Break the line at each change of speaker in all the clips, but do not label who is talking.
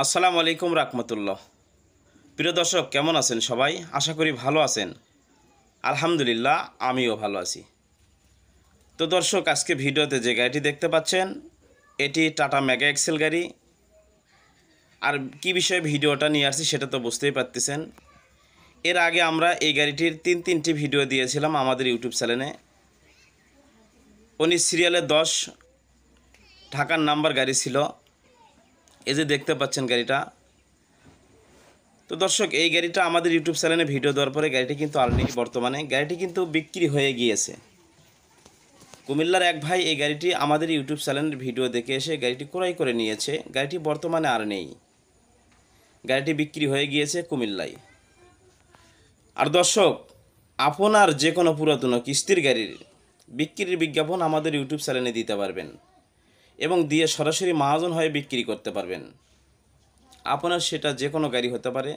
আসসালামু আলাইকুম রাহমাতুল্লাহ। প্রিয় দর্শক, কেমন আছেন সবাই? আশা করি ভালো আছেন। আলহামদুলিল্লাহ, আমিও ভালো আছি। তো দর্শক, আজকে ভিডিওতে যে গাড়িটি দেখতে পাচ্ছেন এটি টাটা মেগা এক্সেল গাড়ি। আর কি বিষয়ে ভিডিওটা নিয়ে আসছি সেটা তো বুঝতেই পারতেছেন। এর আগে আমরা এই গাড়িটির তিনটি ভিডিও দিয়েছিলাম আমাদের ইউটিউব চ্যানেলে। 19 সিরিয়ালের 10 ঢাকার নাম্বার গাড়ি ছিল। এই যে দেখতে পাচ্ছেন গাড়িটা। তো দর্শক, এই গাড়িটা আমাদের ইউটিউব চ্যানেলে ভিডিও দেওয়ার পরে গাড়িটি কিন্তু আর নেই বর্তমানে। গাড়িটি কিন্তু বিক্রি হয়ে গিয়েছে। কুমিল্লার এক ভাই এই গাড়িটি আমাদের ইউটিউব চ্যানেলের ভিডিও দেখে এসে গাড়িটি ক্রয় করে নিয়েছে। গাড়িটি বর্তমানে আর নেই, গাড়িটি বিক্রি হয়ে গিয়েছে কুমিল্লায়। আর দর্শক, আপনার যে কোনো পুরাতন কিস্তির গাড়ির বিক্রির বিজ্ঞাপন আমাদের ইউটিউব চ্যানেলে দিতে পারবেন এবং দিয়ে সরাসরি মহাজন হয়ে বিক্রি করতে পারবেন। আপনার সেটা যে কোনো গাড়ি হতে পারে,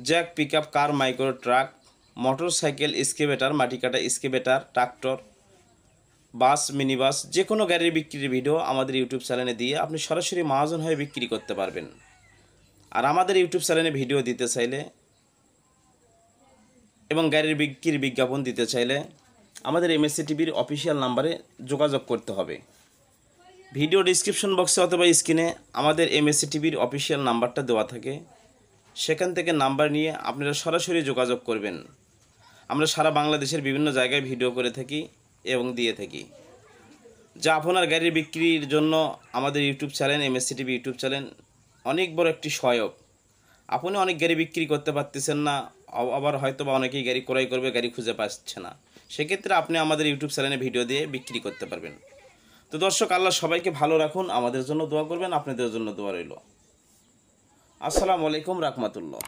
jack, pickup, car, micro truck, motorcycle, excavator, মাটি কাটা excavator, tractor, bus, mini bus, যে কোনো গাড়ির বিক্রির ভিডিও আমাদের ইউটিউব চ্যানেলে দিয়ে আপনি সরাসরি মহাজন হয়ে বিক্রি করতে পারবেন। আর আমাদের ইউটিউব চ্যানেলে ভিডিও দিতে চাইলে এবং গাড়ির বিক্রির বিজ্ঞাপন দিতে চাইলে আমাদের এমএসসি টিভির অফিসিয়াল নাম্বারে যোগাযোগ করতে হবে। ভিডিও ডিসক্রিপশন বক্সে অথবা স্ক্রিনে আমাদের এমএসসি টিভির অফিসিয়াল নাম্বারটা দেওয়া থাকে। সেখান থেকে নাম্বার নিয়ে আপনারা সরাসরি যোগাযোগ করবেন। আমরা সারা বাংলাদেশের বিভিন্ন জায়গায় ভিডিও করে থাকি এবং দিয়ে থাকি, যা আপনার গাড়ির বিক্রির জন্য আমাদের YouTube channel, MSc TV YouTube channel অনেক বড় একটি সহায়ক। আপনি অনেক গাড়ি বিক্রি করতে পারতেছেন না, আবার হয়তো বা অনেকেই গাড়ি ক্রয় করবে, গাড়ি খুঁজে পাচ্ছে না। সেক্ষেত্রে আপনি আমাদের ইউটিউব চ্যানেলে ভিডিও দিয়ে বিক্রি করতে পারবেন। তো দর্শক, আল্লাহ সবাইকে ভালো রাখুন, আমাদের জন্য দোয়া করবেন, আপনাদের জন্য দোয়া রইল। আসসালামু আলাইকুম রাহমাতুল্লাহ।